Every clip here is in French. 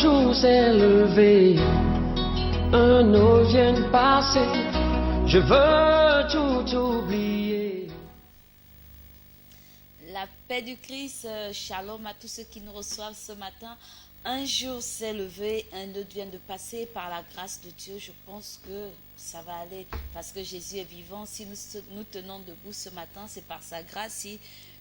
jour s'est levé, un autre vient de passer, je veux tout oublier. La paix du Christ, shalom à tous ceux qui nous reçoivent ce matin. Un jour s'est levé, un autre vient de passer. Par la grâce de Dieu, je pense que ça va aller parce que Jésus est vivant. Si nous tenons debout ce matin, c'est par sa grâce. Si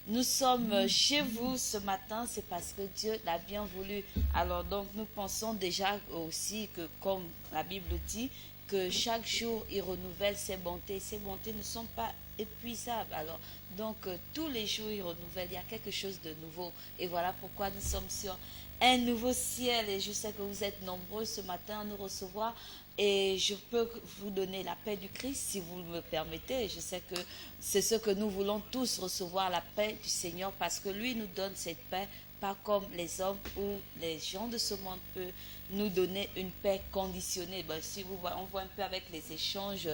nous sommes chez vous ce matin, c'est parce que Dieu l'a bien voulu. Alors donc, nous pensons déjà aussi que, comme la Bible dit, que chaque jour, il renouvelle ses bontés. Ses bontés ne sont pas épuisables. Alors, donc, tous les jours, il renouvelle. Il y a quelque chose de nouveau. Et voilà pourquoi nous sommes sur un nouveau ciel. Et je sais que vous êtes nombreux ce matin à nous recevoir. Et je peux vous donner la paix du Christ si vous me permettez. Je sais que c'est ce que nous voulons tous, recevoir la paix du Seigneur, parce que lui nous donne cette paix, pas comme les hommes ou les gens de ce monde peuvent nous donner une paix conditionnée. Ben, si vous voyez, on voit un peu avec les échanges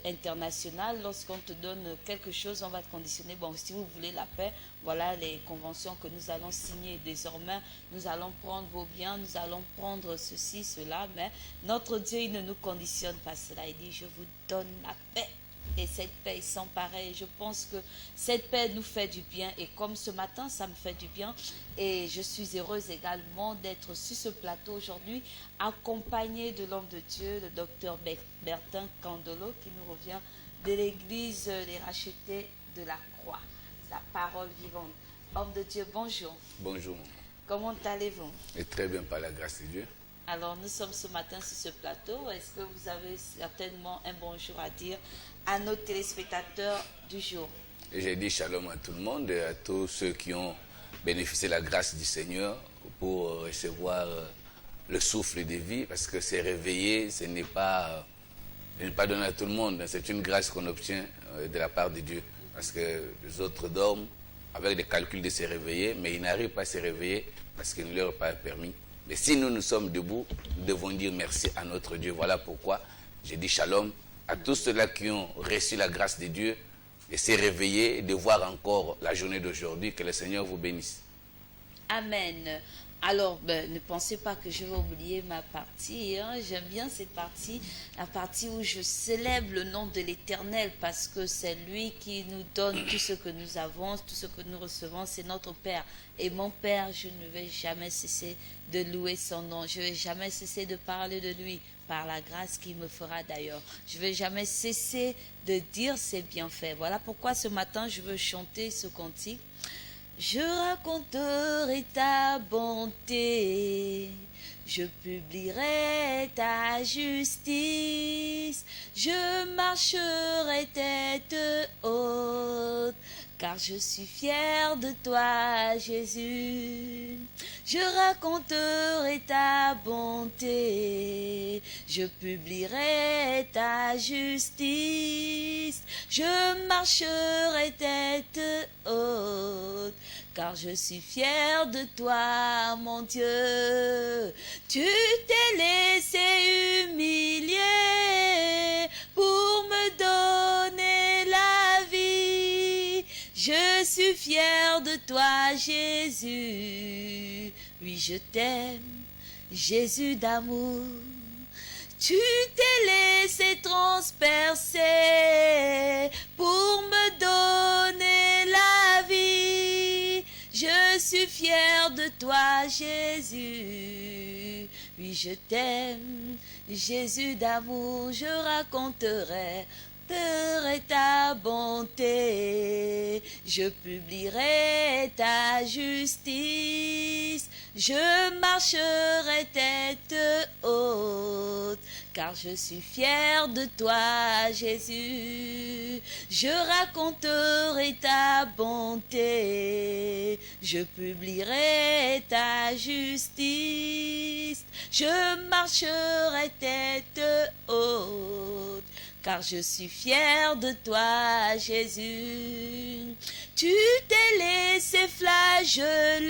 internationaux, lorsqu'on te donne quelque chose, on va te conditionner. Bon, si vous voulez la paix, voilà les conventions que nous allons signer désormais. Nous allons prendre vos biens, nous allons prendre ceci, cela, mais notre Dieu, il ne nous conditionne pas cela. Il dit, je vous donne la paix. Et cette paix est sans pareil. Je pense que cette paix nous fait du bien. Et comme ce matin, ça me fait du bien. Et je suis heureuse également d'être sur ce plateau aujourd'hui, accompagnée de l'homme de Dieu, le docteur Bertin Candolo, qui nous revient de l'église des rachetés de la croix. La parole vivante. Homme de Dieu, bonjour. Bonjour. Comment allez-vous? Et très bien par la grâce de Dieu. Alors, nous sommes ce matin sur ce plateau. Est-ce que vous avez certainement un bonjour à dire à nos téléspectateurs du jour? Et j'ai dit shalom à tout le monde et à tous ceux qui ont bénéficié de la grâce du Seigneur pour recevoir le souffle de vie, parce que c'est réveillé, ce n'est pas donné à tout le monde. C'est une grâce qu'on obtient de la part de Dieu. Parce que les autres dorment avec des calculs de se réveiller, mais ils n'arrivent pas à se réveiller parce qu'il ne leur est pas permis. Mais si nous sommes debout, nous devons dire merci à notre Dieu. Voilà pourquoi j'ai dit shalom à tous ceux-là qui ont reçu la grâce de Dieu de se réveiller et de voir encore la journée d'aujourd'hui. Que le Seigneur vous bénisse. Amen. Alors, ne pensez pas que je vais oublier ma partie. Hein. J'aime bien cette partie, la partie où je célèbre le nom de l'Éternel, parce que c'est lui qui nous donne tout ce que nous avons, tout ce que nous recevons, c'est notre Père. Et mon Père, je ne vais jamais cesser de louer son nom. Je ne vais jamais cesser de parler de lui, par la grâce qu'il me fera d'ailleurs. Je ne vais jamais cesser de dire ses bienfaits. Voilà pourquoi ce matin, je veux chanter ce cantique. Je raconterai ta bonté, je publierai ta justice, je marcherai tête haute, car je suis fier de toi, Jésus. Je raconterai ta bonté, je publierai ta justice, je marcherai tête haute, car je suis fier de toi, mon Dieu. Tu t'es laissé humilier pour me donner la vie. Je suis fier de toi, Jésus. Oui, je t'aime, Jésus d'amour. Tu t'es laissé transpercer pour me donner la vie. Je suis fier de toi, Jésus. Oui, je t'aime, Jésus d'amour. Je raconterai ta bonté, je publierai ta justice, je marcherai tête haute, car je suis fier de toi, Jésus. Je raconterai ta bonté, je publierai ta justice, je marcherai tête haute, car je suis fier de toi, Jésus. Tu t'es laissé flageller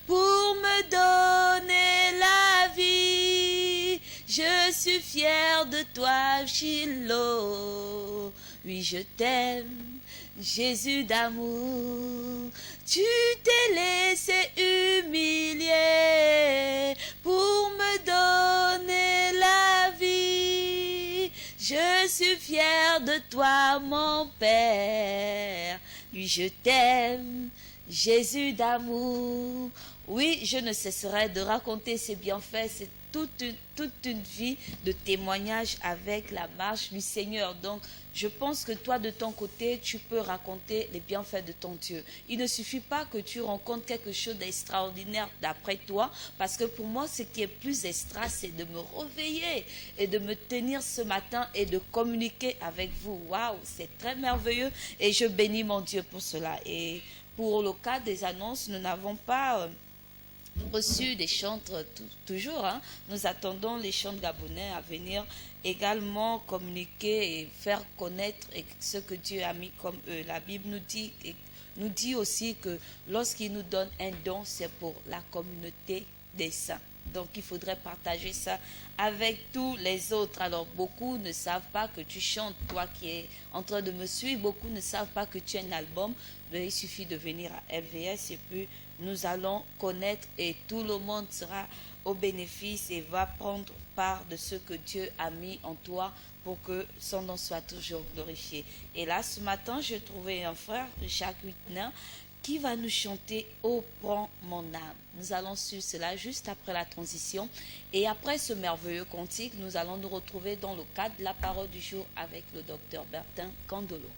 pour me donner la vie. Je suis fier de toi, Shiloh. Oui, je t'aime, Jésus d'amour. Tu t'es laissé humilier de toi, mon Père. Oui, je t'aime, Jésus d'amour. Oui, je ne cesserai de raconter ses bienfaits. C'est toute une vie de témoignage avec la marche du Seigneur. Donc, je pense que toi, de ton côté, tu peux raconter les bienfaits de ton Dieu. Il ne suffit pas que tu rencontres quelque chose d'extraordinaire d'après toi, parce que pour moi, ce qui est plus extra, c'est de me réveiller et de me tenir ce matin et de communiquer avec vous. Waouh, c'est très merveilleux et je bénis mon Dieu pour cela. Et pour le cas des annonces, nous n'avons pas reçu des chantres toujours. Nous attendons les chantres gabonais à venir également communiquer et faire connaître ce que Dieu a mis comme eux. La Bible nous dit aussi que lorsqu'il nous donne un don, c'est pour la communauté des saints. Donc il faudrait partager ça avec tous les autres. Alors beaucoup ne savent pas que tu chantes, toi qui es en train de me suivre, beaucoup ne savent pas que tu as un album. Mais il suffit de venir à LVS et puis nous allons connaître et tout le monde sera au bénéfice et va prendre part de ce que Dieu a mis en toi pour que son nom soit toujours glorifié. Et là, ce matin, j'ai trouvé un frère, Jacques Huitner, qui va nous chanter « Oh, prends mon âme ». Nous allons suivre cela juste après la transition. Et après ce merveilleux cantique, nous allons nous retrouver dans le cadre de la parole du jour avec le docteur Bertin Candolo.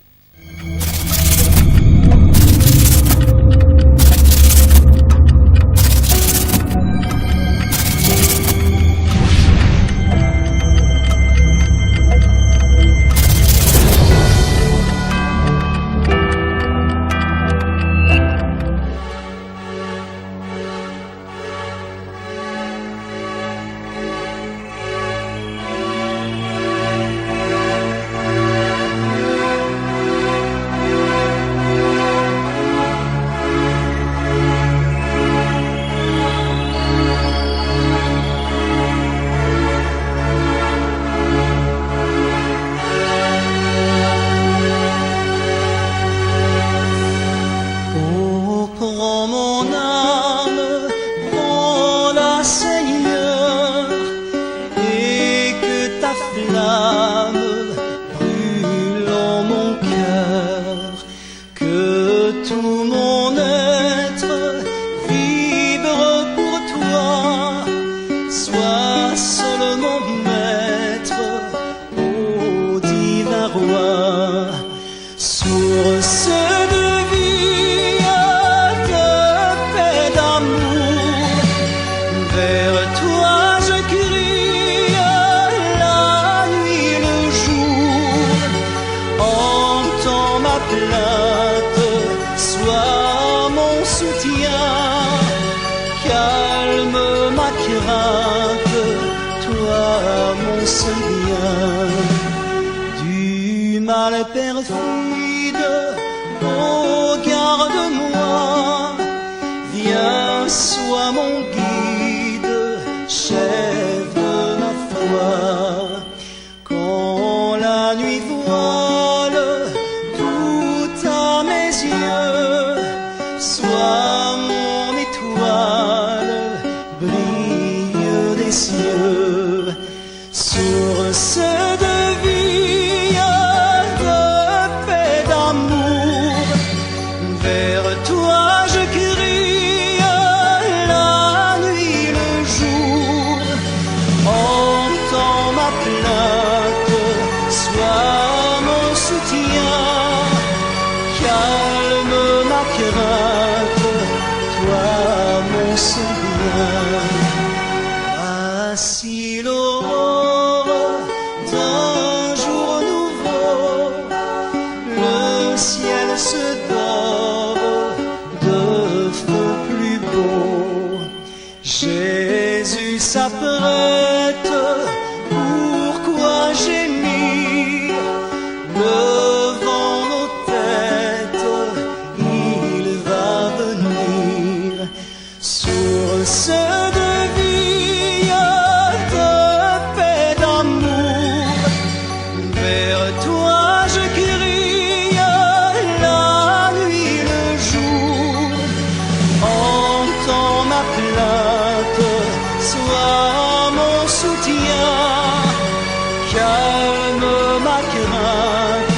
Calme ma crainte,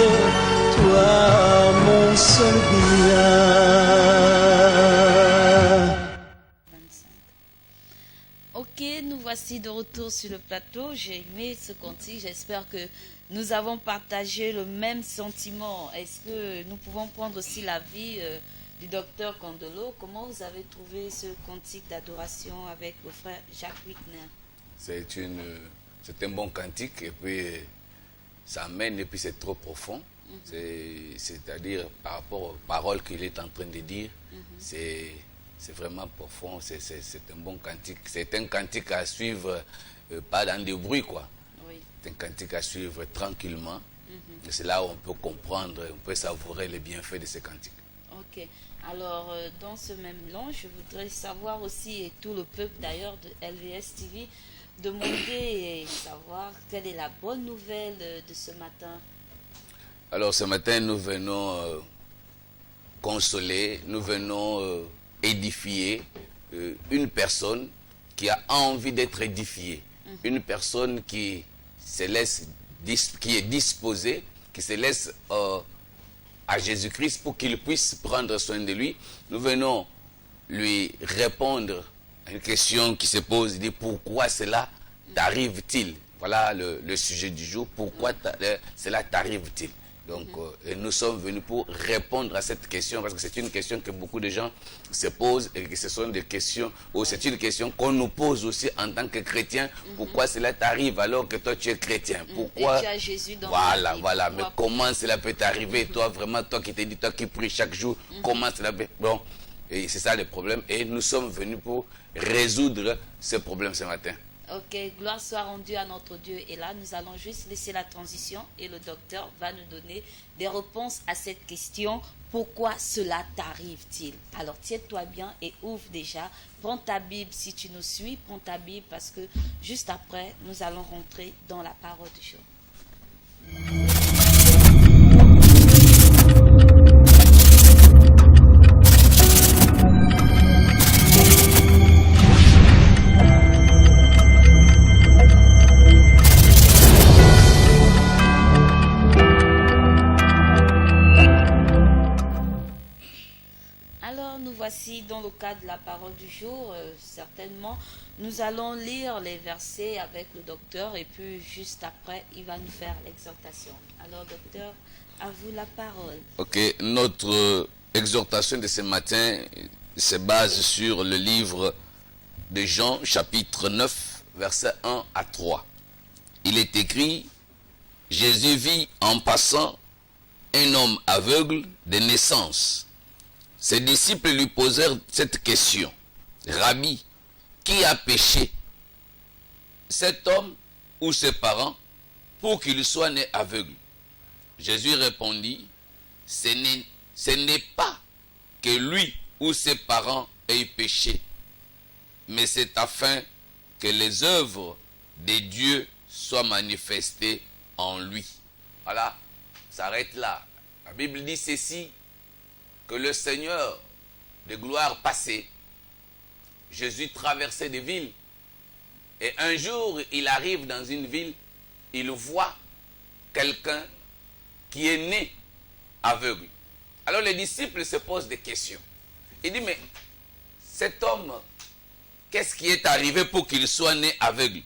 Ok, nous voici de retour sur le plateau. J'ai aimé ce cantique. J'espère que nous avons partagé le même sentiment. Est-ce que nous pouvons prendre aussi l'avis du docteur Kondolo? Comment vous avez trouvé ce cantique d'adoration avec le frère Jacques Wickner? C'est un bon cantique et puis ça amène et puis c'est trop profond. C'est-à-dire par rapport aux paroles qu'il est en train de dire, c'est vraiment profond, c'est un bon cantique. C'est un cantique à suivre, pas dans des bruits, quoi. Oui. C'est un cantique à suivre tranquillement. Et c'est là où on peut comprendre, on peut savourer les bienfaits de ce cantique. Ok. Alors, dans ce même langue, je voudrais savoir aussi, et tout le peuple d'ailleurs de LVS TV, demander et savoir quelle est la bonne nouvelle de ce matin. Alors, ce matin, nous venons consoler, nous venons édifier une personne qui a envie d'être édifiée, une personne qui se laisse, qui est disposée, qui se laisse à Jésus-Christ pour qu'il puisse prendre soin de lui. Nous venons lui répondre à une question qui se pose, il dit pourquoi cela t'arrive-t-il? Voilà le sujet du jour, pourquoi cela t'arrive-t-il? Donc, nous sommes venus pour répondre à cette question, parce que c'est une question que beaucoup de gens se posent et que ce sont des questions, ou c'est une question qu'on nous pose aussi en tant que chrétiens. Pourquoi cela t'arrive alors que toi tu es chrétien? Pourquoi? Et tu as Jésus dans voilà, ta vie. voilà. Mais comment cela peut t'arriver? Toi, vraiment, toi qui te dis, toi qui pries chaque jour, comment cela peut... Bon, et c'est ça le problème. Et nous sommes venus pour résoudre ce problème ce matin. Ok, gloire soit rendue à notre Dieu. Et là, nous allons juste laisser la transition et le docteur va nous donner des réponses à cette question. Pourquoi cela t'arrive-t-il? Alors, tiens-toi bien et ouvre déjà. Prends ta Bible si tu nous suis. Prends ta Bible parce que juste après, nous allons rentrer dans la parole du jour. Voici dans le cadre de la parole du jour, certainement, nous allons lire les versets avec le docteur et puis juste après, il va nous faire l'exhortation. Alors, docteur, à vous la parole. Ok, notre exhortation de ce matin se base sur le livre de Jean, chapitre 9, versets 1 à 3. Il est écrit, Jésus vit en passant un homme aveugle de naissance. Ses disciples lui posèrent cette question. Rabbi, qui a péché, cet homme ou ses parents, pour qu'il soit né aveugle? Jésus répondit, ce n'est pas que lui ou ses parents aient péché, mais c'est afin que les œuvres de Dieu soient manifestées en lui. Voilà, ça s'arrête là. La Bible dit ceci, que le Seigneur de gloire passée, Jésus traversait des villes, et un jour il arrive dans une ville, il voit quelqu'un qui est né aveugle. Alors les disciples se posent des questions. Il dit, mais cet homme, qu'est-ce qui est arrivé pour qu'il soit né aveugle?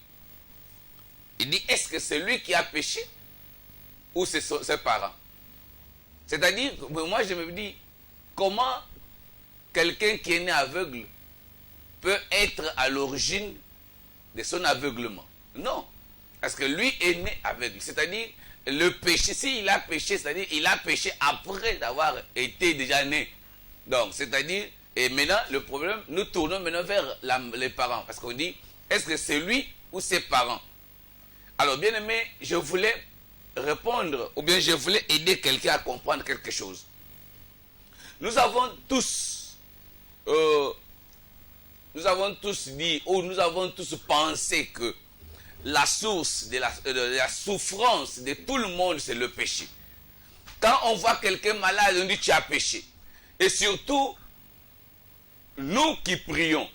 Il dit, est-ce que c'est lui qui a péché ou c'est ses parents? C'est-à-dire, moi je me dis, comment quelqu'un qui est né aveugle peut être à l'origine de son aveuglement? Non, parce que lui est né aveugle. C'est-à-dire, le péché, s'il a péché, c'est-à-dire il a péché après d'avoir été déjà né. Donc, c'est-à-dire, et maintenant, le problème, nous tournons maintenant vers les parents. Parce qu'on dit, est-ce que c'est lui ou ses parents? Alors, bien aimé, je voulais répondre, ou bien je voulais aider quelqu'un à comprendre quelque chose. Nous avons tous dit, ou nous avons tous pensé que la source de la souffrance de tout le monde, c'est le péché. Quand on voit quelqu'un malade, on dit tu as péché. Et surtout, nous qui prions,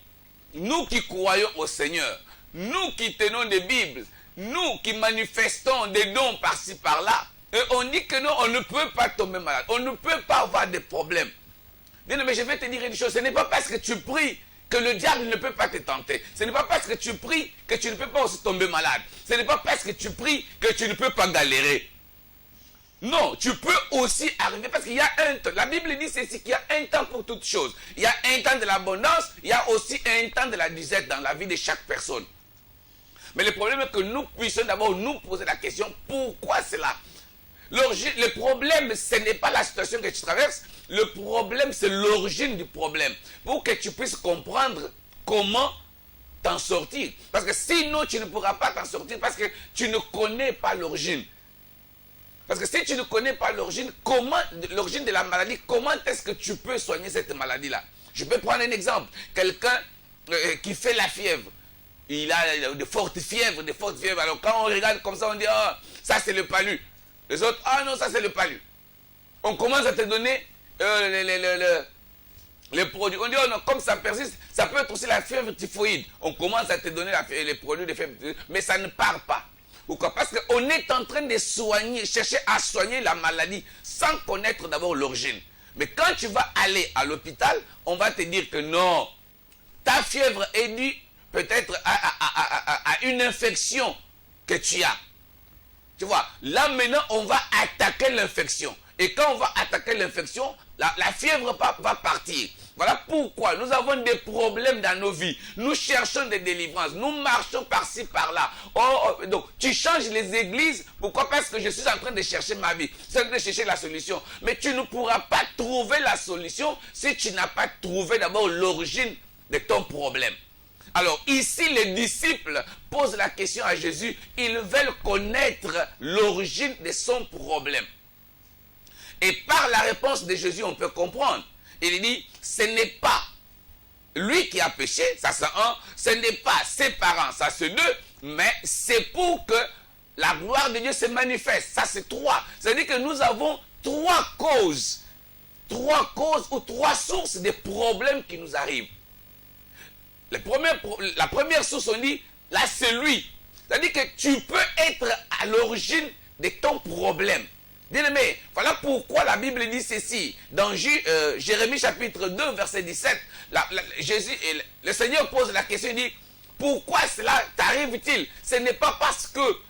nous qui croyons au Seigneur, nous qui tenons des Bibles, nous qui manifestons des dons par-ci par-là, et on dit que non, on ne peut pas tomber malade, on ne peut pas avoir de problèmes. Bien, mais je vais te dire une chose, ce n'est pas parce que tu pries que le diable ne peut pas te tenter. Ce n'est pas parce que tu pries que tu ne peux pas aussi tomber malade. Ce n'est pas parce que tu pries que tu ne peux pas galérer. Non, tu peux aussi arriver parce qu'il y a un temps. La Bible dit ceci, qu'il y a un temps pour toutes choses. Il y a un temps de l'abondance, il y a aussi un temps de la disette dans la vie de chaque personne. Mais le problème est que nous puissions d'abord nous poser la question, pourquoi cela? Le problème, ce n'est pas la situation que tu traverses, le problème, c'est l'origine du problème. Pour que tu puisses comprendre comment t'en sortir. Parce que sinon, tu ne pourras pas t'en sortir parce que tu ne connais pas l'origine. Parce que si tu ne connais pas l'origine, l'origine de la maladie, comment est-ce que tu peux soigner cette maladie-là? Je peux prendre un exemple. Quelqu'un qui fait la fièvre. Il a de fortes fièvres, Alors quand on regarde comme ça, on dit, oh, ça c'est le palu. Les autres, ah non, ça c'est le palu. On commence à te donner les produits. On dit, oh non, comme ça persiste, ça peut être aussi la fièvre typhoïde. On commence à te donner les produits de fièvre typhoïde, mais ça ne part pas. Pourquoi? Parce qu'on est en train de chercher à soigner la maladie sans connaître d'abord l'origine. Mais quand tu vas aller à l'hôpital, on va te dire que non, ta fièvre est due peut-être à une infection que tu as. Tu vois, là maintenant, on va attaquer l'infection. Et quand on va attaquer l'infection, la fièvre va partir. Voilà pourquoi nous avons des problèmes dans nos vies. Nous cherchons des délivrances. Nous marchons par-ci, par-là. Donc, tu changes les églises. Pourquoi? Parce que je suis en train de chercher ma vie. C'est en train de chercher la solution. Mais tu ne pourras pas trouver la solution si tu n'as pas trouvé d'abord l'origine de ton problème. Alors ici, les disciples posent la question à Jésus. Ils veulent connaître l'origine de son problème. Et par la réponse de Jésus, on peut comprendre. Il dit, ce n'est pas lui qui a péché, ça c'est un. Ce n'est pas ses parents, ça c'est deux. Mais c'est pour que la gloire de Dieu se manifeste. Ça c'est trois. C'est-à-dire que nous avons trois causes. Trois causes ou trois sources des problèmes qui nous arrivent. La première source, on dit, là c'est lui. C'est-à-dire que tu peux être à l'origine de ton problème. Bien-aimé, voilà pourquoi la Bible dit ceci. Dans Jérémie chapitre 2, verset 17, le Seigneur pose la question, il dit, pourquoi cela t'arrive-t-il? Ce n'est pas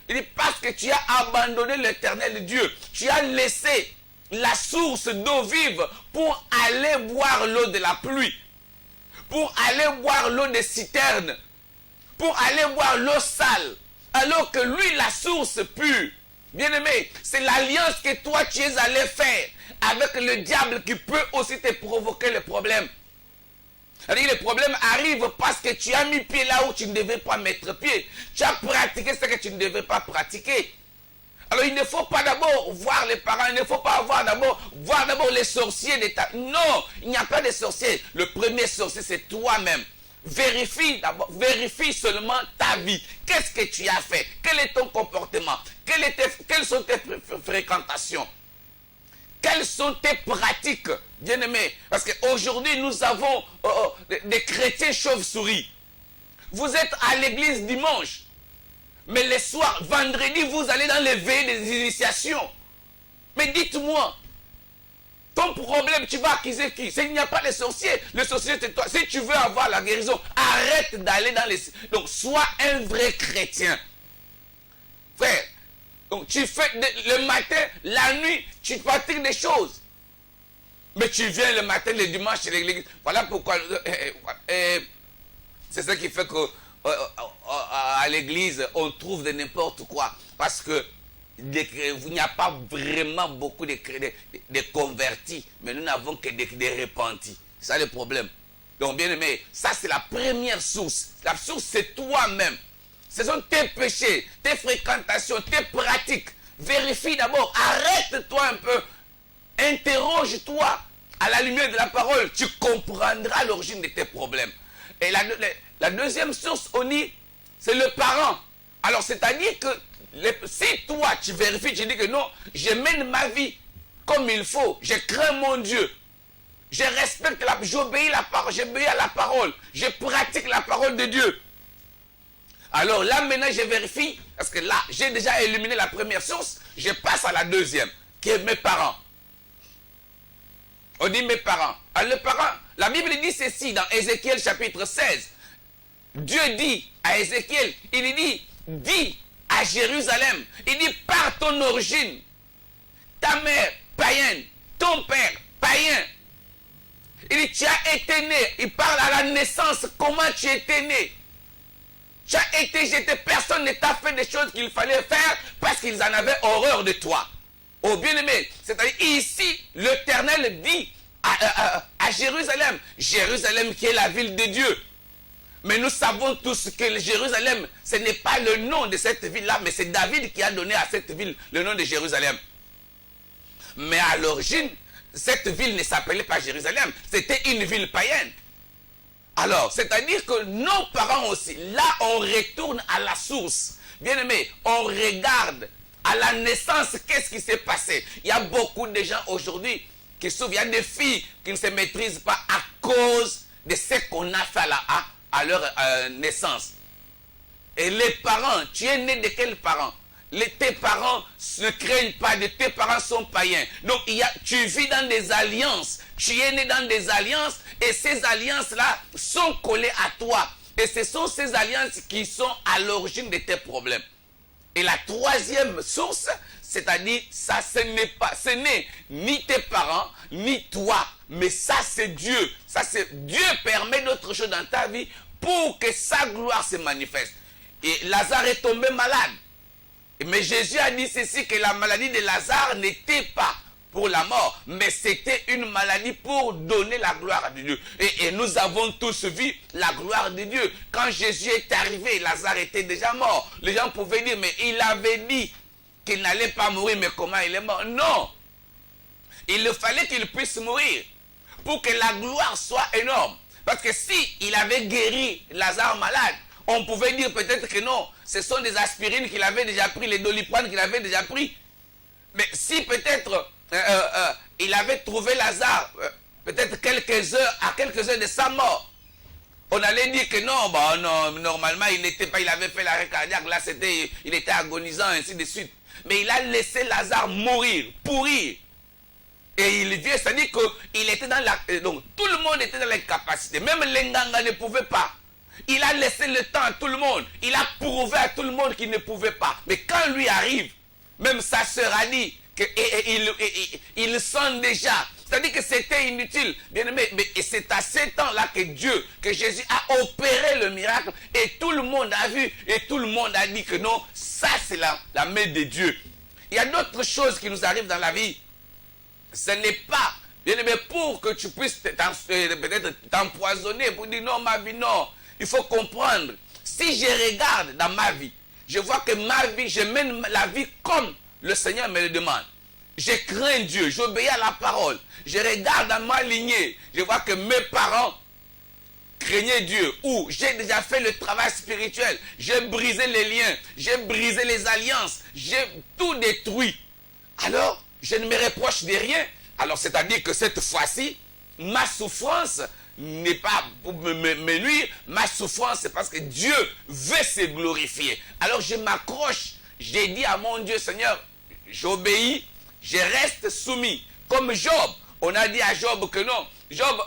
il dit, parce que tu as abandonné l'Éternel Dieu. Tu as laissé la source d'eau vive pour aller boire l'eau de la pluie. Pour aller boire l'eau des citernes, pour aller boire l'eau sale, alors que lui, la source pure. Bien-aimé, c'est l'alliance que toi, tu es allé faire avec le diable qui peut aussi te provoquer le problème. C'est-à-dire que le problème arrive parce que tu as mis pied là où tu ne devais pas mettre pied. Tu as pratiqué ce que tu ne devais pas pratiquer. Alors il ne faut pas d'abord voir les parents, il ne faut pas voir d'abord les sorciers de ta... Non, il n'y a pas de sorciers. Le premier sorcier, c'est toi-même. Vérifie seulement ta vie. Qu'est-ce que tu as fait? Quel est ton comportement? Quelles sont tes fréquentations? Quelles sont tes pratiques, bien-aimés? Parce qu'aujourd'hui, nous avons des chrétiens chauves-souris. Vous êtes à l'église dimanche. Mais le soir, vendredi, vous allez dans les veillées des initiations. Mais dites-moi, ton problème, tu vas accuser qui? Il n'y a pas de sorcier. Le sorcier, c'est toi. Si tu veux avoir la guérison, arrête d'aller dans les... Donc, sois un vrai chrétien. Frère, donc tu fais le matin, la nuit, tu pratiques des choses. Mais tu viens le matin, le dimanche, chez l'église. Voilà pourquoi... c'est ça qui fait que... à l'église, on trouve de n'importe quoi. Parce que il n'y a pas vraiment beaucoup de convertis, mais nous n'avons que des repentis. C'est ça le problème. Donc, bien aimé, ça c'est la première source. La source, c'est toi-même. Ce sont tes péchés, tes fréquentations, tes pratiques. Vérifie d'abord, arrête-toi un peu. Interroge-toi à la lumière de la parole. Tu comprendras l'origine de tes problèmes. Et la deuxième source, on dit, c'est le parent. Alors, c'est-à-dire que si toi, tu vérifies, tu dis que non, je mène ma vie comme il faut, je crains mon Dieu, je respecte j'obéis à la parole, je pratique la parole de Dieu. Alors là, maintenant, je vérifie, parce que là, j'ai déjà éliminé la première source, je passe à la deuxième, qui est mes parents. On dit mes parents. Alors, La Bible dit ceci dans Ézéchiel chapitre 16. Dieu dit à Ézéchiel, il dit, dis à Jérusalem, il dit, par ton origine, ta mère païenne, ton père païen, il dit, tu as été né, il parle à la naissance, comment tu étais né. Tu as été jeté, personne ne t'a fait des choses qu'il fallait faire parce qu'ils en avaient horreur de toi. Oh bien-aimé, c'est-à-dire ici, l'Éternel dit à Jérusalem, Jérusalem qui est la ville de Dieu. Mais nous savons tous que Jérusalem, ce n'est pas le nom de cette ville-là, mais c'est David qui a donné à cette ville le nom de Jérusalem. Mais à l'origine, cette ville ne s'appelait pas Jérusalem, c'était une ville païenne. Alors, c'est-à-dire que nos parents aussi, là on retourne à la source. Bien-aimé, on regarde à la naissance, qu'est-ce qui s'est passé? Il y a beaucoup de gens aujourd'hui qui souffrent, il y a des filles qui ne se maîtrisent pas à cause de ce qu'on a fait à leur naissance. Et les parents, tu es né de quels parents? Tes parents ne craignent pas, tes parents sont païens. Donc tu vis dans des alliances, tu es né dans des alliances et ces alliances-là sont collées à toi. Et ce sont ces alliances qui sont à l'origine de tes problèmes. Et la troisième source, c'est-à-dire, ça ce n'est ni tes parents, ni toi, mais ça c'est Dieu. Dieu permet d'autres choses dans ta vie pour que sa gloire se manifeste. Et Lazare est tombé malade. Mais Jésus a dit ceci, que la maladie de Lazare n'était pas pour la mort, mais c'était une maladie pour donner la gloire de Dieu. Et nous avons tous vu la gloire de Dieu. Quand Jésus est arrivé, Lazare était déjà mort. Les gens pouvaient dire, mais il avait dit qu'il n'allait pas mourir, mais comment il est mort? Non. Il fallait qu'il puisse mourir pour que la gloire soit énorme. Parce que si il avait guéri Lazare malade, on pouvait dire peut-être que non, ce sont des aspirines qu'il avait déjà pris, les Doliprane qu'il avait déjà pris. Mais si peut-être il avait trouvé Lazare, peut-être à quelques heures de sa mort, on allait dire que non, non, normalement il n'était pas, il avait fait l'arrêt cardiaque, là il était agonisant, ainsi de suite. Mais il a laissé Lazare mourir, pourrir. Et il vient, c'est-à-dire qu'il était dans la... Donc tout le monde était dans l'incapacité, même les Nganga ne pouvaient pas. Il a laissé le temps à tout le monde. Il a prouvé à tout le monde qu'il ne pouvait pas. Mais quand lui arrive, même sa sœur a dit qu'il sent déjà. C'est-à-dire que c'était inutile. Bien aimé, mais c'est à ce temps-là que Jésus a opéré le miracle. Et tout le monde a vu. Et tout le monde a dit que non, ça c'est la main de Dieu. Il y a d'autres choses qui nous arrivent dans la vie. Ce n'est pas, bien aimé, pour que tu puisses peut-être t'empoisonner, pour dire non, ma vie, non. Il faut comprendre, si je regarde dans ma vie, je vois que ma vie, je mène la vie comme le Seigneur me le demande. Je crains Dieu, j'obéis à la parole. Je regarde dans ma lignée, je vois que mes parents craignaient Dieu. Ou j'ai déjà fait le travail spirituel, j'ai brisé les liens, j'ai brisé les alliances, j'ai tout détruit. Alors, je ne me reproche de rien. Alors, c'est-à-dire que cette fois-ci, ma souffrance n'est pas pour me nuire, ma souffrance c'est parce que Dieu veut se glorifier. Alors je m'accroche, j'ai dit à mon Dieu, Seigneur, j'obéis, je reste soumis. Comme Job, on a dit à Job que non, Job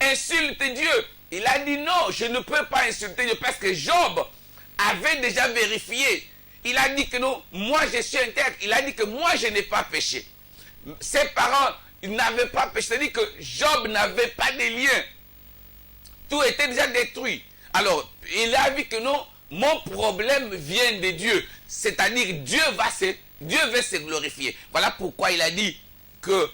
insulte Dieu. Il a dit non, je ne peux pas insulter Dieu parce que Job avait déjà vérifié. Il a dit que non, moi je suis intègre. Il a dit que moi je n'ai pas péché. Ses parents n'avaient pas péché. C'est-à-dire que Job n'avait pas de lien. Tout était déjà détruit. Alors, il a vu que non, mon problème vient de Dieu. C'est-à-dire, Dieu veut se glorifier. Voilà pourquoi il a dit que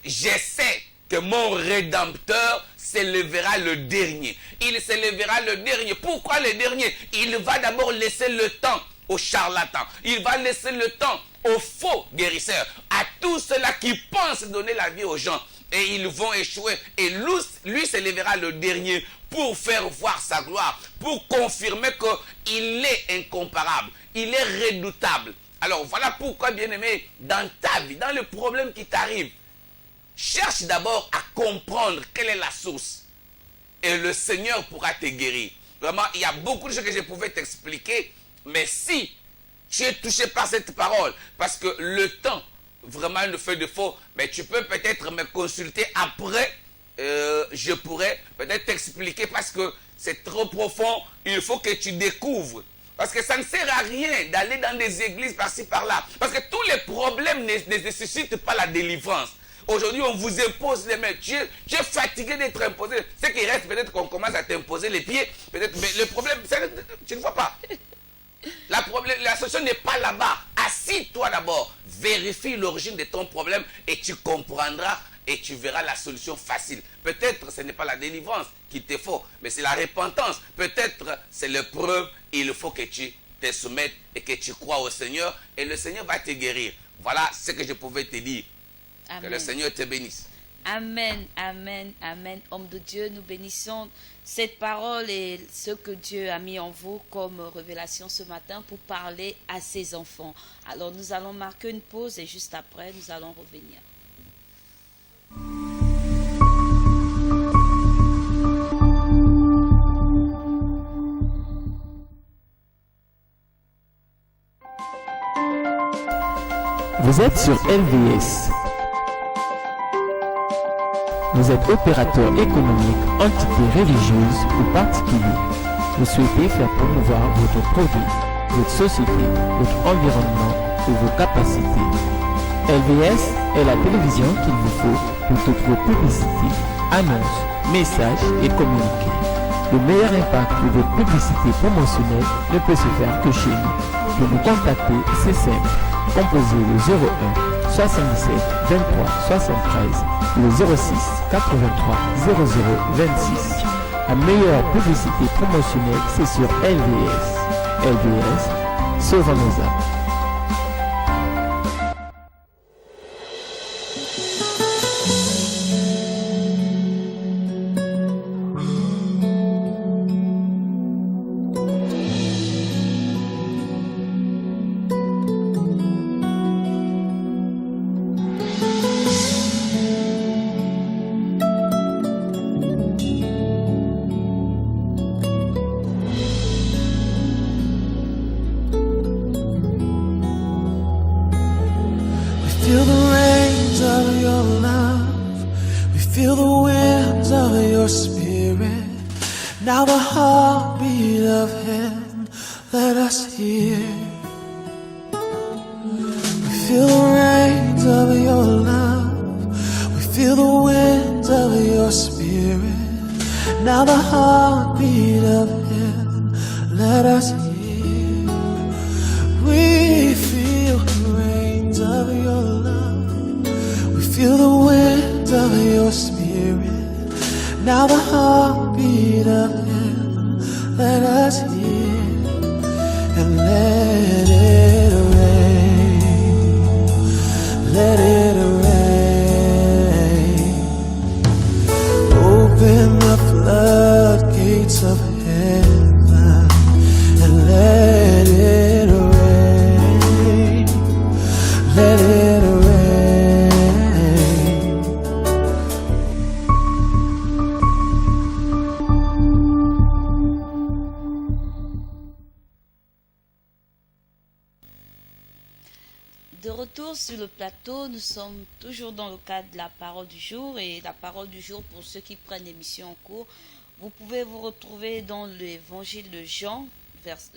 je sais que mon Rédempteur s'élèvera le dernier. Il s'élèvera le dernier. Pourquoi le dernier? Il va d'abord laisser le temps aux charlatans. Il va laisser le temps aux faux guérisseurs. À tous ceux-là qui pensent donner la vie aux gens. Et ils vont échouer. Et lui s'élèvera le dernier pour faire voir sa gloire. Pour confirmer qu'il est incomparable. Il est redoutable. Alors voilà pourquoi, bien-aimé, dans ta vie, dans le problème qui t'arrive, cherche d'abord à comprendre quelle est la source. Et le Seigneur pourra te guérir. Vraiment, il y a beaucoup de choses que je pouvais t'expliquer. Mais si tu es touché par cette parole, parce que le temps vraiment ne fait défaut, mais tu peux peut-être me consulter après je pourrais peut-être t'expliquer parce que c'est trop profond. Il faut que tu découvres. Parce que ça ne sert à rien d'aller dans des églises par-ci, par-là. Parce que tous les problèmes ne nécessitent pas la délivrance. Aujourd'hui, on vous impose les mains. Tu es fatigué d'être imposé. Ce qui reste, peut-être qu'on commence à t'imposer les pieds. Peut-être, mais le problème, tu ne vois pas. La solution n'est pas là-bas. Assis-toi d'abord. Vérifie l'origine de ton problème et tu comprendras et tu verras la solution facile. Peut-être ce n'est pas la délivrance qu'il te faut, mais c'est la repentance. Peut-être c'est l'épreuve. Il faut que tu te soumettes et que tu crois au Seigneur et le Seigneur va te guérir. Voilà ce que je pouvais te dire. Amen. Que le Seigneur te bénisse. Amen, amen, amen. Homme de Dieu, nous bénissons cette parole et ce que Dieu a mis en vous comme révélation ce matin pour parler à ses enfants. Alors nous allons marquer une pause et juste après nous allons revenir. Vous êtes sur LVS. Vous êtes opérateur économique, entité religieuse ou particulier. Vous souhaitez faire promouvoir votre produit, votre société, votre environnement ou vos capacités. LVS est la télévision qu'il vous faut pour toutes vos publicités, annonces, messages et communiqués. Le meilleur impact de votre publicité promotionnelle ne peut se faire que chez nous. Pour nous contacter, c'est simple. Composez le 01 77 23 73, le 06 83 00 26. La meilleure publicité promotionnelle, c'est sur LVS. LVS, sauvons nos âmes. Now the heartbeat of heaven, let us hear. We feel the rains of your love, we feel the winds of your spirit. Now the heartbeat of heaven, let us hear. We feel the rains of your love, we feel the winds of your spirit. Now the heartbeat of heaven, let us hear, and let it rain, let it rain. Open the floodgates of heaven, and let it rain, let it rain. De retour sur le plateau, nous sommes toujours dans le cadre de la parole du jour. Et la parole du jour, pour ceux qui prennent l'émission en cours, vous pouvez vous retrouver dans l'évangile de Jean,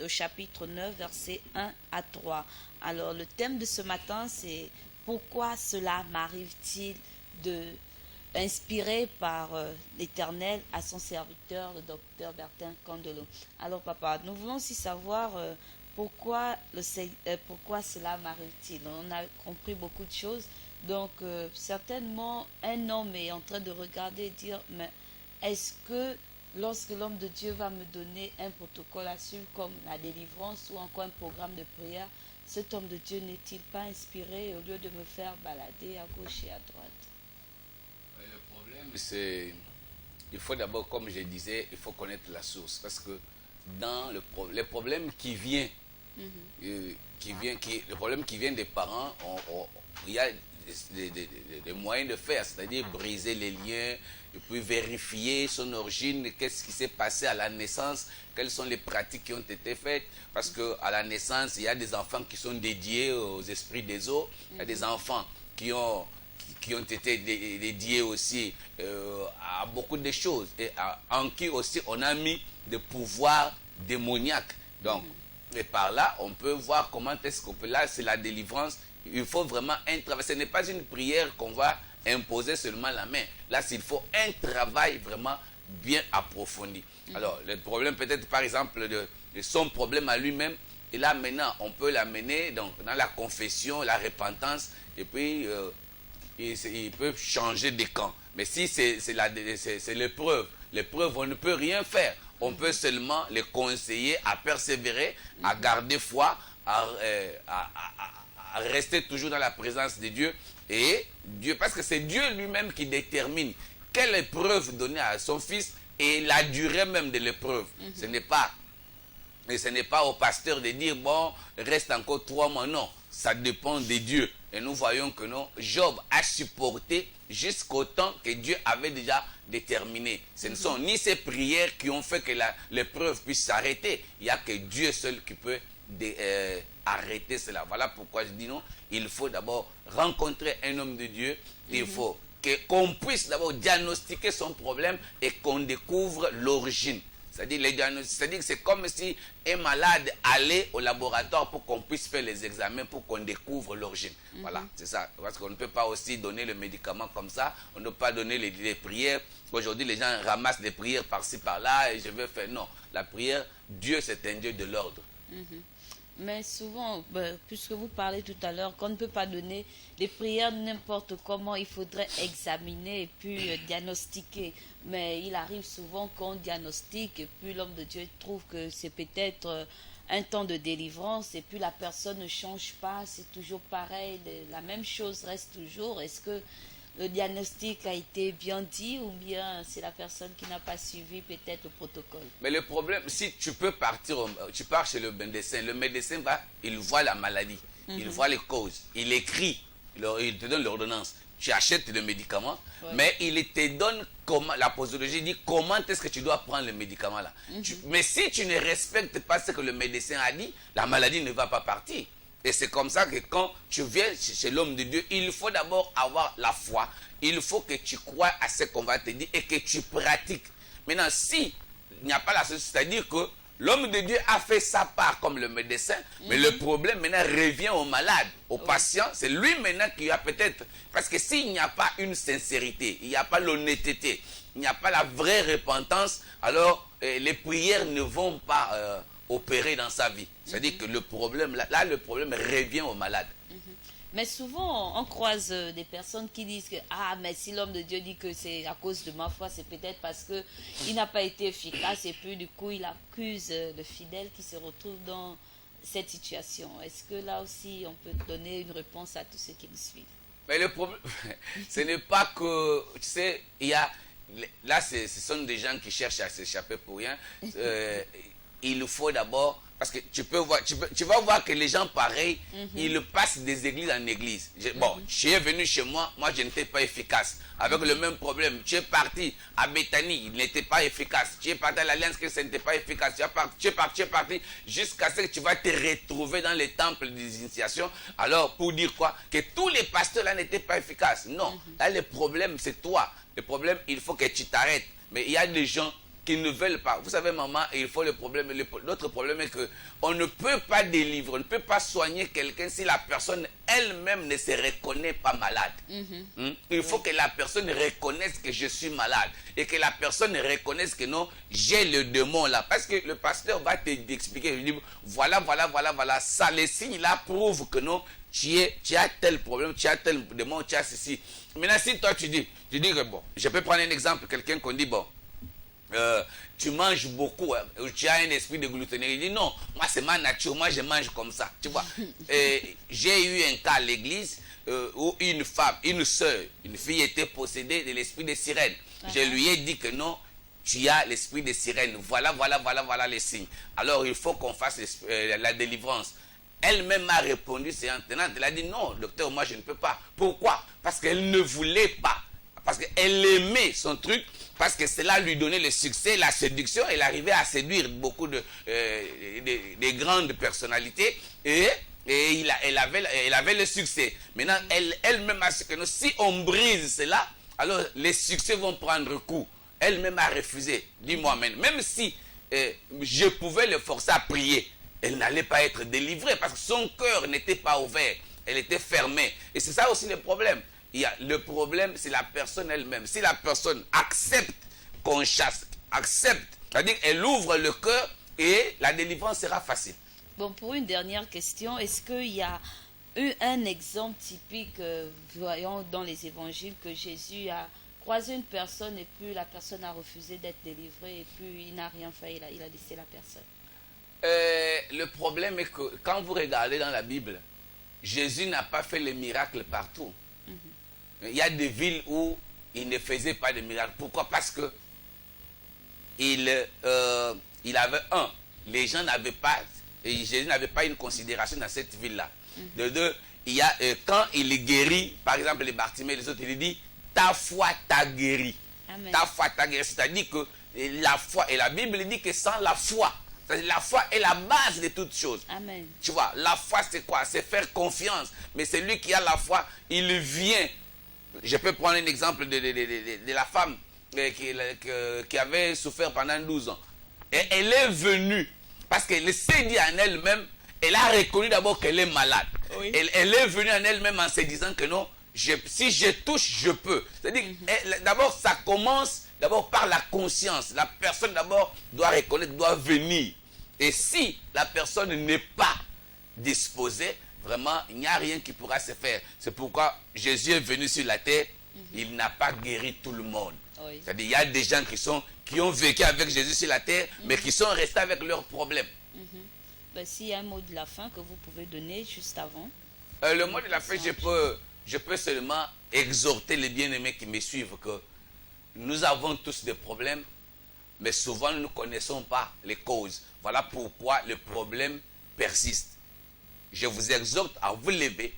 au chapitre 9, versets 1 à 3. Alors, le thème de ce matin, c'est « Pourquoi cela m'arrive-t-il de inspiré par l'Éternel à son serviteur, le docteur Bertin Candelo ?» Alors, papa, nous voulons aussi savoir... Pourquoi cela m'arrive-t-il? On a compris beaucoup de choses. Donc, certainement, un homme est en train de regarder et dire, mais est-ce que lorsque l'homme de Dieu va me donner un protocole à suivre comme la délivrance ou encore un programme de prière, cet homme de Dieu n'est-il pas inspiré au lieu de me faire balader à gauche et à droite? Le problème, c'est... Il faut d'abord, comme je disais, il faut connaître la source. Parce que dans le problème qui vient, le problème qui vient des parents, il y a des moyens de faire, c'est-à-dire briser les liens, et puis vérifier son origine, qu'est-ce qui s'est passé à la naissance, quelles sont les pratiques qui ont été faites, parce qu'à la naissance, il y a des enfants qui sont dédiés aux esprits des eaux, il y a des enfants qui qui ont été dédiés aussi à beaucoup de choses, et en qui aussi on a mis des pouvoirs démoniaques. Donc, et par là, on peut voir comment est-ce qu'on peut, là c'est la délivrance, il faut vraiment un travail, ce n'est pas une prière qu'on va imposer seulement la main, là il faut un travail vraiment bien approfondi. Alors, le problème peut-être par exemple de son problème à lui-même, et là maintenant on peut l'amener donc dans la confession, la repentance, et puis il peut changer de camp. Mais si c'est l'épreuve, on ne peut rien faire. On peut seulement les conseiller à persévérer, à garder foi, à rester toujours dans la présence de Dieu. Et Dieu, parce que c'est Dieu lui-même qui détermine quelle épreuve donner à son fils et la durée même de l'épreuve. Ce n'est pas au pasteur de dire, bon, reste encore 3 mois. Non, ça dépend de Dieu. Et nous voyons que non, Job a supporté jusqu'au temps que Dieu avait déjà déterminé. Ce ne sont ni ces prières qui ont fait que l'épreuve puisse s'arrêter. Il n'y a que Dieu seul qui peut arrêter cela. Voilà pourquoi je dis non, il faut d'abord rencontrer un homme de Dieu. Il faut qu'on puisse d'abord diagnostiquer son problème et qu'on découvre l'origine. C'est-à-dire que c'est comme si un malade allait au laboratoire pour qu'on puisse faire les examens, pour qu'on découvre l'origine. Voilà, c'est ça. Parce qu'on ne peut pas aussi donner le médicament comme ça. On ne peut pas donner les prières. Aujourd'hui, les gens ramassent des prières par-ci, par-là, et je vais faire... Non, la prière, Dieu, c'est un Dieu de l'ordre. Mais souvent, puisque vous parlez tout à l'heure, qu'on ne peut pas donner des prières n'importe comment, il faudrait examiner et puis diagnostiquer. Mais il arrive souvent qu'on diagnostique et puis l'homme de Dieu trouve que c'est peut-être un temps de délivrance et puis la personne ne change pas, c'est toujours pareil, la même chose reste toujours. Est-ce que le diagnostic a été bien dit ou bien c'est la personne qui n'a pas suivi peut-être le protocole? Mais le problème, si tu peux partir, tu pars chez le médecin il voit la maladie, il voit les causes, il écrit, il te donne l'ordonnance. Tu achètes le médicament, mais il te donne comment, la posologie dit comment est-ce que tu dois prendre le médicament là. Mais si tu ne respectes pas ce que le médecin a dit, la maladie ne va pas partir. Et c'est comme ça que quand tu viens chez l'homme de Dieu, il faut d'abord avoir la foi. Il faut que tu crois à ce qu'on va te dire et que tu pratiques. Maintenant, si il n'y a pas la solution, c'est-à-dire que l'homme de Dieu a fait sa part comme le médecin, mais le problème maintenant revient au malade, au patient. C'est lui maintenant qui a peut-être... Parce que s'il n'y a pas une sincérité, il n'y a pas l'honnêteté, il n'y a pas la vraie repentance, alors les prières ne vont pas opérer dans sa vie. C'est-à-dire que le problème, là, le problème revient au malade. Mais souvent, on croise des personnes qui disent que mais si l'homme de Dieu dit que c'est à cause de ma foi, c'est peut-être parce qu'il n'a pas été efficace et puis du coup, il accuse le fidèle qui se retrouve dans cette situation. Est-ce que là aussi, on peut donner une réponse à tous ceux qui nous suivent? Mais le problème, ce n'est pas que, tu sais, il y a... Là, ce sont des gens qui cherchent à s'échapper pour rien. Il faut d'abord... Parce que tu vas voir que les gens pareils, ils passent des églises en église. Tu es venu chez moi, je n'étais pas efficace. Avec le même problème, tu es parti à Bethanie, il n'était pas efficace. Tu es parti à l'Alliance Chrétienne, ce n'était pas efficace. Tu es parti jusqu'à ce que tu vas te retrouver dans les temples des initiations. Alors, pour dire quoi? Que tous les pasteurs là n'étaient pas efficaces. Non, là le problème c'est toi. Le problème, il faut que tu t'arrêtes. Mais il y a des gens qui ne veulent pas. Vous savez, maman, il faut le problème. L'autre problème est que on ne peut pas délivrer, on ne peut pas soigner quelqu'un si la personne elle-même ne se reconnaît pas malade. Il faut que la personne reconnaisse que je suis malade et que la personne reconnaisse que non, j'ai le démon là. Parce que le pasteur va t'expliquer, il dit voilà, ça, les signes là prouvent que non, tu as tel problème, tu as tel démon, tu as ceci. Maintenant, si toi tu dis que bon, je peux prendre un exemple, quelqu'un qu'on dit bon, tu manges beaucoup, tu as un esprit de gloutonnerie. Il dit non, moi c'est ma nature, moi je mange comme ça. Tu vois, j'ai eu un cas à l'église où une femme, une soeur, une fille était possédée de l'esprit de sirène. Je lui ai dit que non, tu as l'esprit de sirène. Voilà les signes. Alors il faut qu'on fasse la délivrance. Elle-même a répondu, c'est intenante. Elle a dit non, docteur, moi je ne peux pas. Pourquoi? Parce qu'elle ne voulait pas. Parce qu'elle aimait son truc. Parce que cela lui donnait le succès, la séduction. Elle arrivait à séduire beaucoup de grandes personnalités. Et Et elle avait le succès. Maintenant, elle-même a su que si on brise cela, alors les succès vont prendre coup. Elle-même a refusé. Dis-moi, même si je pouvais le forcer à prier, elle n'allait pas être délivrée parce que son cœur n'était pas ouvert. Elle était fermée. Et c'est ça aussi le problème. Le problème, c'est la personne elle-même. Si la personne accepte qu'on chasse, accepte, c'est-à-dire qu'elle ouvre le cœur et la délivrance sera facile. Bon, pour une dernière question, est-ce qu'il y a eu un exemple typique, voyons dans les évangiles, que Jésus a croisé une personne et puis la personne a refusé d'être délivrée et puis il n'a rien fait, il a laissé la personne? Le problème est que quand vous regardez dans la Bible, Jésus n'a pas fait les miracles partout. Il y a des villes où il ne faisait pas de miracles. Pourquoi? Parce que il avait les gens n'avaient pas, et Jésus n'avait pas une considération dans cette ville-là. De deux, il y a quand il guérit, par exemple les Bartimée, les autres, il dit ta foi t'a guéri. Amen. Ta foi t'a guéri. C'est-à-dire que la foi, et la Bible dit que sans la foi, la foi est la base de toutes choses. Amen. Tu vois, la foi c'est quoi? C'est faire confiance. Mais celui qui a la foi, il vient. Je peux prendre un exemple de la femme qui avait souffert pendant 12 ans. Et elle est venue parce qu'elle s'est dit en elle-même, elle a reconnu d'abord qu'elle est malade. Oui. Elle est venue en elle-même en se disant que non, si je touche, je peux. C'est-à-dire, d'abord, ça commence d'abord par la conscience. La personne d'abord doit reconnaître, doit venir. Et si la personne n'est pas disposée, vraiment, il n'y a rien qui pourra se faire. C'est pourquoi Jésus est venu sur la terre. Il n'a pas guéri tout le monde. Oui. C'est-à-dire, il y a des gens qui ont vécu avec Jésus sur la terre, mais qui sont restés avec leurs problèmes. Ben, s'il y a un mot de la fin que vous pouvez donner juste avant. Le mot de la fin, je peux seulement exhorter les bien-aimés qui me suivent que nous avons tous des problèmes, mais souvent nous ne connaissons pas les causes. Voilà pourquoi le problème persiste. Je vous exhorte à vous lever,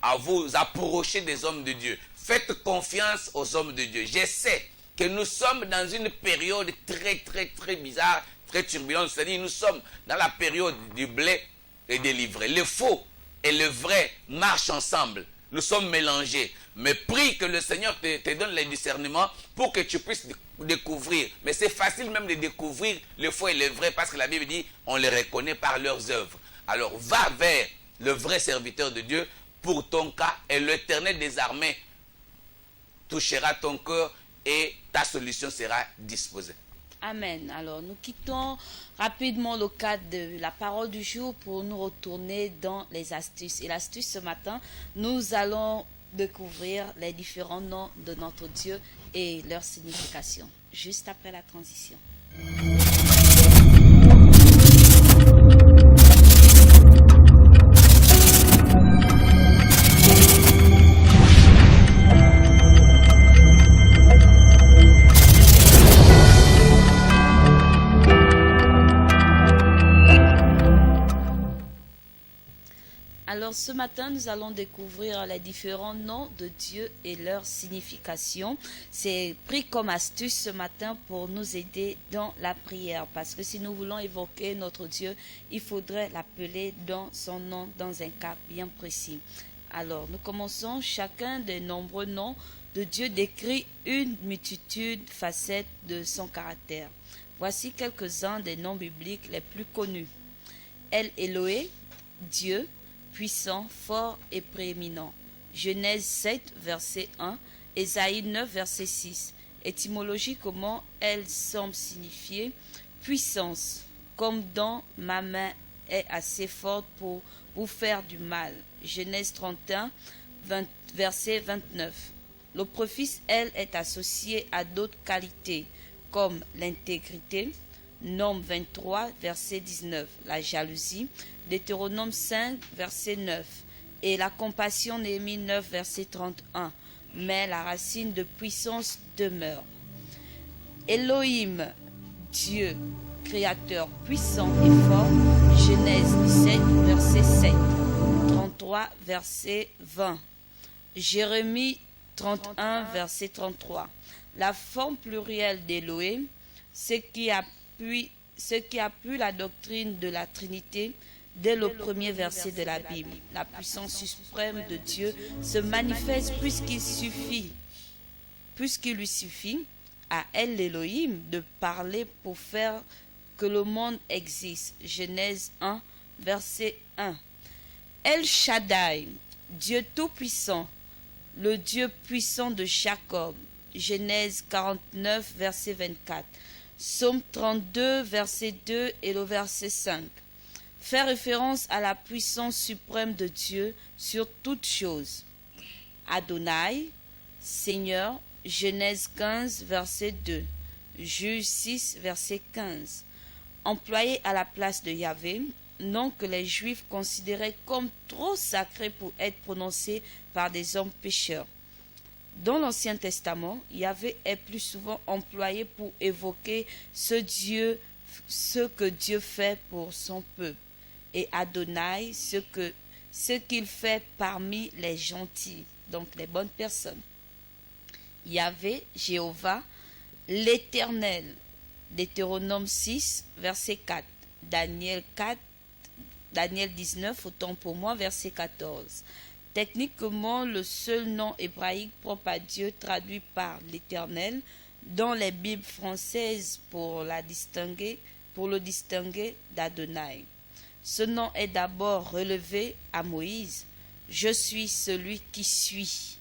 à vous approcher des hommes de Dieu. Faites confiance aux hommes de Dieu. Je sais que nous sommes dans une période très, très, très bizarre, très turbulente. C'est-à-dire nous sommes dans la période du blé et des livrets. Le faux et le vrai marchent ensemble. Nous sommes mélangés. Mais prie que le Seigneur te donne le discernement pour que tu puisses découvrir. Mais c'est facile même de découvrir le faux et le vrai parce que la Bible dit on les reconnaît par leurs œuvres. Alors va vers le vrai serviteur de Dieu pour ton cas et l'Éternel des armées touchera ton cœur et ta solution sera disposée. Amen. Alors, nous quittons rapidement le cadre de la parole du jour pour nous retourner dans les astuces. Et l'astuce ce matin, nous allons découvrir les différents noms de notre Dieu et leur signification, juste après la transition. Alors ce matin, nous allons découvrir les différents noms de Dieu et leur signification. C'est pris comme astuce ce matin pour nous aider dans la prière. Parce que si nous voulons évoquer notre Dieu, il faudrait l'appeler dans son nom, dans un cas bien précis. Alors nous commençons. Chacun des nombreux noms de Dieu décrit une multitude de facettes de son caractère. Voici quelques-uns des noms bibliques les plus connus. El Eloé, Dieu, puissant, fort et prééminent. Genèse 7, verset 1, Ésaïe 9, verset 6. Étymologie, comment elle semble signifier puissance, comme dans ma main est assez forte pour vous faire du mal. Genèse 31, verset 29. Le préfixe elle est associé à d'autres qualités, comme l'intégrité. Nombre 23, verset 19, la jalousie. Deutéronome 5, verset 9. Et la compassion, Néhémie 9, verset 31. Mais la racine de puissance demeure. Elohim, Dieu, créateur puissant et fort. Genèse 17, verset 7. 33, verset 20. Jérémie 31, verset 33. La forme plurielle d'Elohim, ce qui appuie la doctrine de la Trinité, dès le premier verset de la Bible. La puissance suprême de Dieu se manifeste puisqu'il lui suffit à El Elohim de parler pour faire que le monde existe. Genèse 1, verset 1. El Shaddai, Dieu tout-puissant, le Dieu puissant de Jacob. Genèse 49, verset 24. Psaume 32, verset 2 et le verset 5. Fait référence à la puissance suprême de Dieu sur toute chose. Adonai, Seigneur, Genèse 15, verset 2. Juge 6, verset 15. Employé à la place de Yahvé, nom que les Juifs considéraient comme trop sacré pour être prononcé par des hommes pécheurs. Dans l'Ancien Testament, Yahvé est plus souvent employé pour évoquer ce que Dieu fait pour son peuple, et Adonai, ce qu'il fait parmi les gentils, donc les bonnes personnes. Yahvé, Jéhovah, l'Éternel, Deutéronome 6, verset 4, Daniel 19, autant pour moi, verset 14. Techniquement, le seul nom hébraïque propre à Dieu traduit par l'Éternel dans les Bibles françaises pour le distinguer d'Adonai. Ce nom est d'abord relevé à Moïse. Je suis celui qui suis.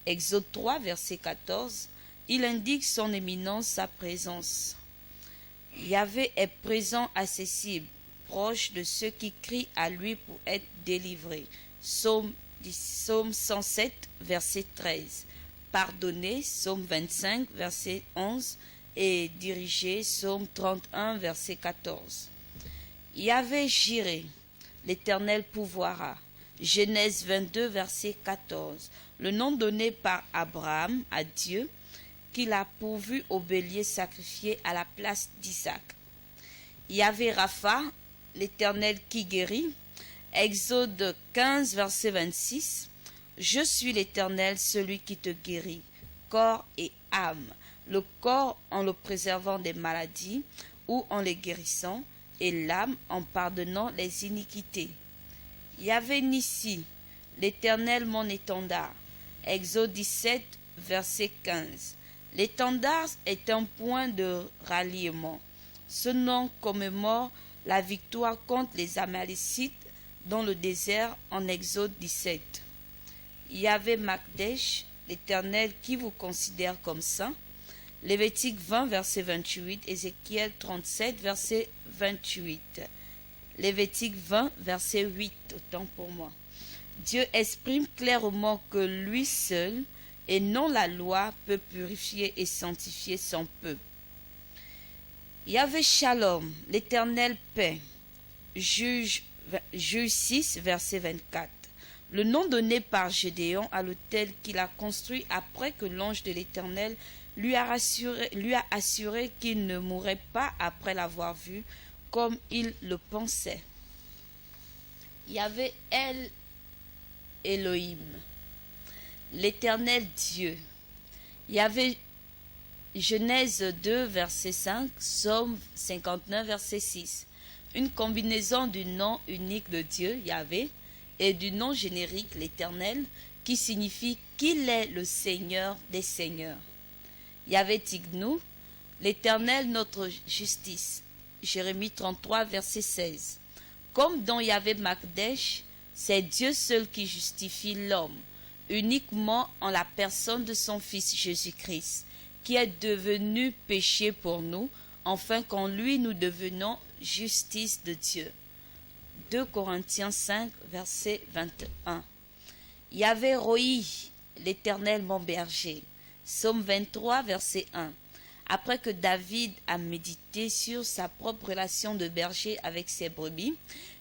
Exode 3, verset 14, il indique son éminence, sa présence. Yahvé est présent, accessible, proche de ceux qui crient à lui pour être délivrés. Psaume 107, verset 13. Pardonner, Psaume 25, verset 11. Et diriger, Psaume 31, verset 14. Yahvé Jireh, l'Éternel pourvoira. Genèse 22, verset 14. Le nom donné par Abraham à Dieu, qu'il a pourvu au bélier sacrifié à la place d'Isaac. Yahvé Rapha, l'Éternel qui guérit. Exode 15, verset 26. Je suis l'Éternel, celui qui te guérit, corps et âme. Le corps en le préservant des maladies ou en les guérissant, et l'âme en pardonnant les iniquités. Yahvé Nissi, l'Éternel mon étendard. Exode 17, verset 15. L'étendard est un point de ralliement. Ce nom commémore la victoire contre les Amalécites dans le désert en Exode 17. Yahvé Makdesh, l'Éternel qui vous considère comme saint. Lévitique 20, verset 28, Ézéchiel 37, verset 28. Lévitique 20, verset 8, autant pour moi. Dieu exprime clairement que lui seul, et non la loi, peut purifier et sanctifier son peuple. Yahvé Shalom, l'Éternel paix. Juge 6, verset 24. Le nom donné par Gédéon à l'autel qu'il a construit après que l'ange de l'Éternel lui a assuré qu'il ne mourrait pas après l'avoir vu, comme il le pensait. Yahvé El Elohim, l'Éternel Dieu. Yahvé Genèse 2, verset 5, Psaume 59, verset 6. Une combinaison du nom unique de Dieu, Yahvé, et du nom générique, l'Éternel, qui signifie qu'il est le Seigneur des Seigneurs. Yahvé Tignou, l'Éternel notre justice. Jérémie 33, verset 16. Comme dans Yahvé Makdesh, c'est Dieu seul qui justifie l'homme, uniquement en la personne de son Fils Jésus-Christ, qui est devenu péché pour nous, afin qu'en lui nous devenions justice de Dieu. 2 Corinthiens 5, verset 21. Yahvé Rohi, l'Éternel mon berger. Psaume 23, verset 1. Après que David a médité sur sa propre relation de berger avec ses brebis,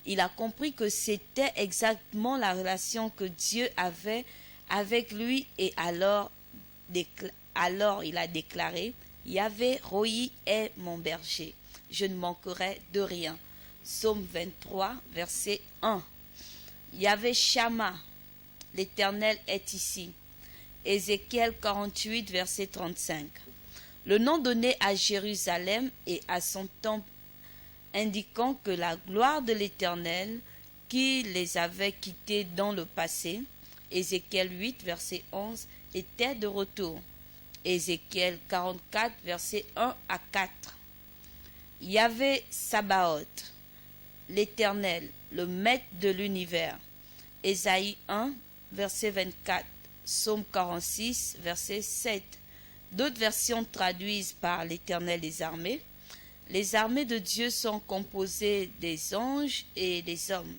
il a compris que c'était exactement la relation que Dieu avait avec lui, et alors il a déclaré: Yahvé Rohi est mon berger, je ne manquerai de rien. Psaume 23, verset 1. Yahvé Shama, l'Éternel est ici. Ézéchiel 48, verset 35. Le nom donné à Jérusalem et à son temple indiquant que la gloire de l'Éternel qui les avait quittés dans le passé, Ézéchiel 8, verset 11, était de retour. Ézéchiel 44, verset 1 à 4. Yahvé Sabaoth, l'Éternel, le maître de l'univers. Ésaïe 1, verset 24. Psaume 46, verset 7. D'autres versions traduisent par l'Éternel des armées. Les armées de Dieu sont composées des anges et des hommes.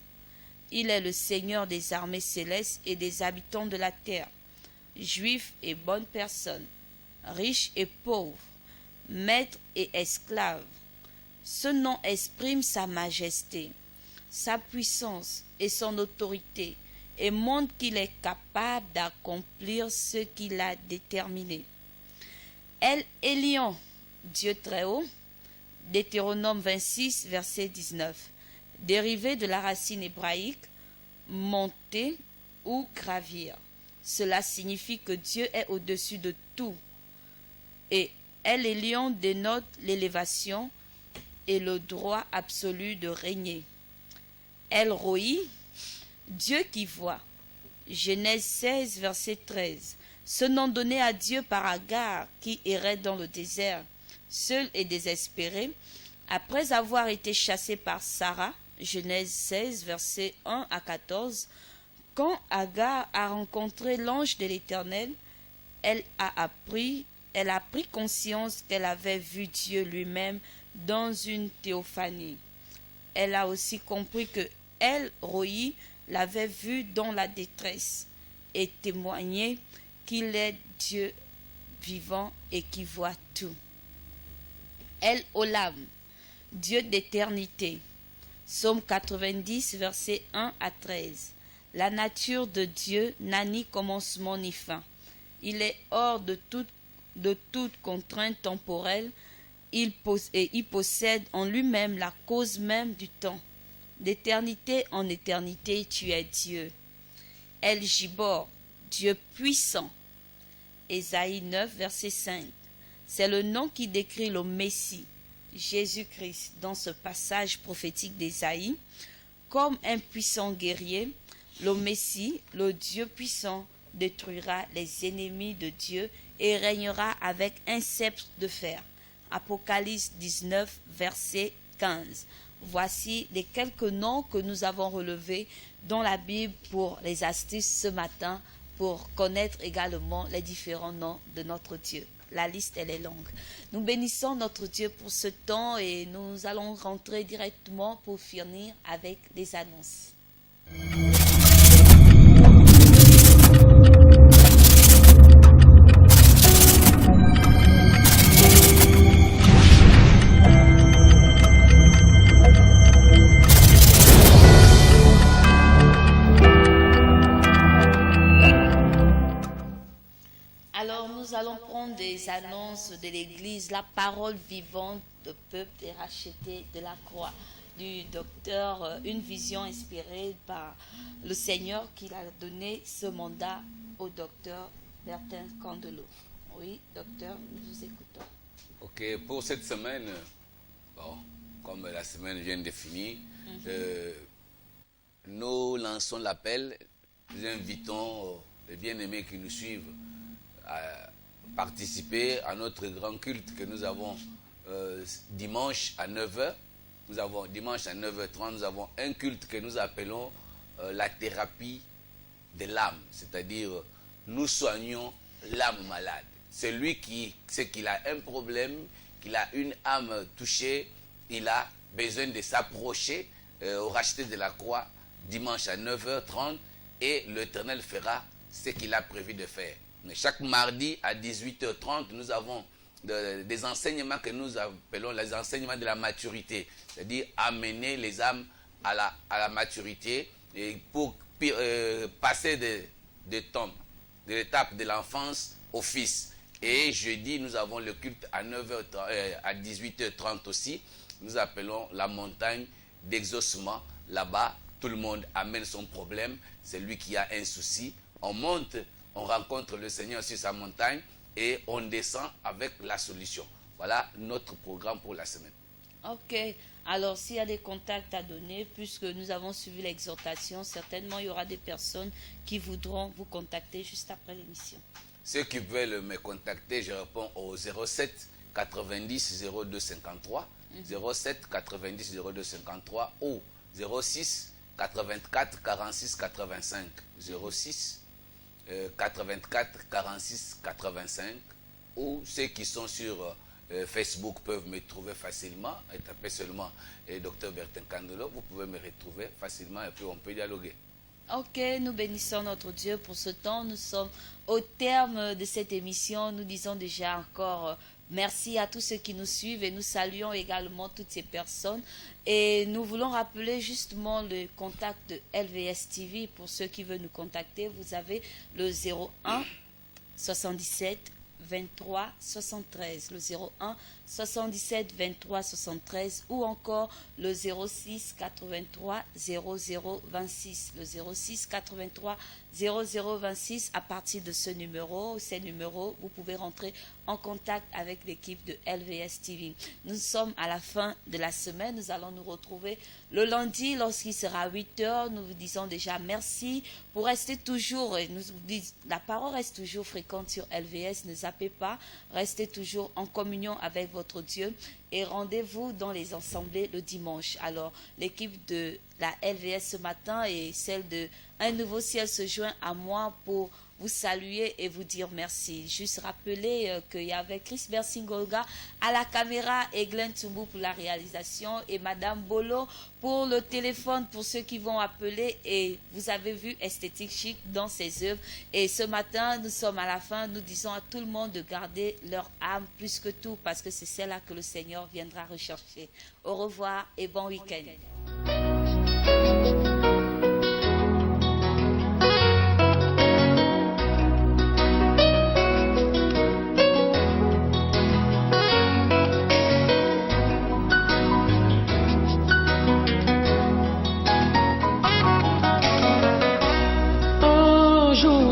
Il est le Seigneur des armées célestes et des habitants de la terre, juifs et bonnes personnes, riches et pauvres, maîtres et esclaves. Ce nom exprime sa majesté, sa puissance et son autorité et montre qu'il est capable d'accomplir ce qu'il a déterminé. El Elyon, Dieu très haut, Deutéronome 26, verset 19, dérivé de la racine hébraïque monter ou gravir. Cela signifie que Dieu est au-dessus de tout. Et El Elyon dénote l'élévation et le droit absolu de régner. El Roi, Dieu qui voit. Genèse 16, verset 13. Ce nom donné à Dieu par Agar qui errait dans le désert, seul et désespéré, après avoir été chassé par Sarah, Genèse 16, versets 1 à 14, quand Agar a rencontré l'ange de l'Éternel, elle a pris conscience qu'elle avait vu Dieu lui-même dans une théophanie. Elle a aussi compris que El Roi l'avait vu dans la détresse et témoigné qu'il est Dieu vivant et qui voit tout. El Olam, Dieu d'éternité. Psaume 90, versets 1 à 13. La nature de Dieu n'a ni commencement ni fin. Il est hors de toute contrainte temporelle et il possède en lui-même la cause même du temps. D'éternité en éternité, tu es Dieu. El Gibor, Dieu puissant. Ésaïe 9, verset 5. C'est le nom qui décrit le Messie, Jésus-Christ, dans ce passage prophétique d'Ésaïe. Comme un puissant guerrier, le Messie, le Dieu puissant, détruira les ennemis de Dieu et régnera avec un sceptre de fer. Apocalypse 19, verset 15. Voici les quelques noms que nous avons relevés dans la Bible pour les astuces ce matin, pour connaître également les différents noms de notre Dieu. La liste, elle est longue. Nous bénissons notre Dieu pour ce temps et nous allons rentrer directement pour finir avec des annonces. Nous allons prendre des annonces de l'Église, la parole vivante, le peuple est racheté de la croix, du docteur, une vision inspirée par le Seigneur qui a donné ce mandat au docteur Bertin Candelot. Oui, docteur, nous vous écoutons. Ok, pour cette semaine, bon, comme la semaine vient de finir, nous lançons l'appel, nous invitons les bien-aimés qui nous suivent à participer à notre grand culte que nous avons dimanche à 9h. Dimanche à 9h30, nous avons un culte que nous appelons la thérapie de l'âme. C'est-à-dire, nous soignons l'âme malade. Celui qui sait qu'il a un problème, qu'il a une âme touchée, il a besoin de s'approcher au racheté de la croix dimanche à 9h30 et l'Éternel fera ce qu'il a prévu de faire. Mais chaque mardi à 18h30, nous avons des enseignements que nous appelons les enseignements de la maturité. C'est-à-dire amener les âmes à la maturité et pour passer de l'étape de l'enfance au fils. Et jeudi, nous avons le culte à 18h30 aussi. Nous appelons la montagne d'exaucement. Là-bas, tout le monde amène son problème. C'est lui qui a un souci. On monte, on rencontre le Seigneur sur sa montagne et on descend avec la solution. Voilà notre programme pour la semaine. Ok. Alors, s'il y a des contacts à donner, puisque nous avons suivi l'exhortation, certainement il y aura des personnes qui voudront vous contacter juste après l'émission. Ceux qui veulent me contacter, je réponds au 07 90 02 53, 07 90 02 53 ou 06 84 46 85, 06 84 46 85, ou ceux qui sont sur Facebook peuvent me trouver facilement, et tapez seulement Dr Bertin Kandolo, vous pouvez me retrouver facilement et puis on peut dialoguer. Ok, nous bénissons notre Dieu pour ce temps. Nous sommes au terme de cette émission. Nous disons déjà encore merci à tous ceux qui nous suivent et nous saluons également toutes ces personnes. Et nous voulons rappeler justement le contact de LVS TV. Pour ceux qui veulent nous contacter, vous avez le 01 77 23 73, le 01 77 23 73 ou encore le 06 83 00 26, le 06 83 00 26. À partir de ce numéro, ces numéros, vous pouvez rentrer en contact avec l'équipe de LVS TV. Nous sommes à la fin de la semaine, nous allons nous retrouver le lundi lorsqu'il sera 8h. Nous vous disons déjà merci pour rester toujours, la parole reste toujours fréquente sur LVS, ne zappez pas, restez toujours en communion avec votre Dieu et rendez-vous dans les assemblées le dimanche. Alors, l'équipe de la LVS ce matin et celle de Un Nouveau Ciel se joint à moi pour vous saluer et vous dire merci. Juste rappeler qu'il y avait Chris Bersingolga à la caméra et Glenn Tumbu pour la réalisation et Madame Bolo pour le téléphone pour ceux qui vont appeler. Et vous avez vu Esthétique Chic dans ses œuvres. Et ce matin, nous sommes à la fin. Nous disons à tout le monde de garder leur âme plus que tout parce que c'est celle-là que le Seigneur viendra rechercher. Au revoir et bon week-end.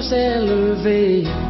s'est levé.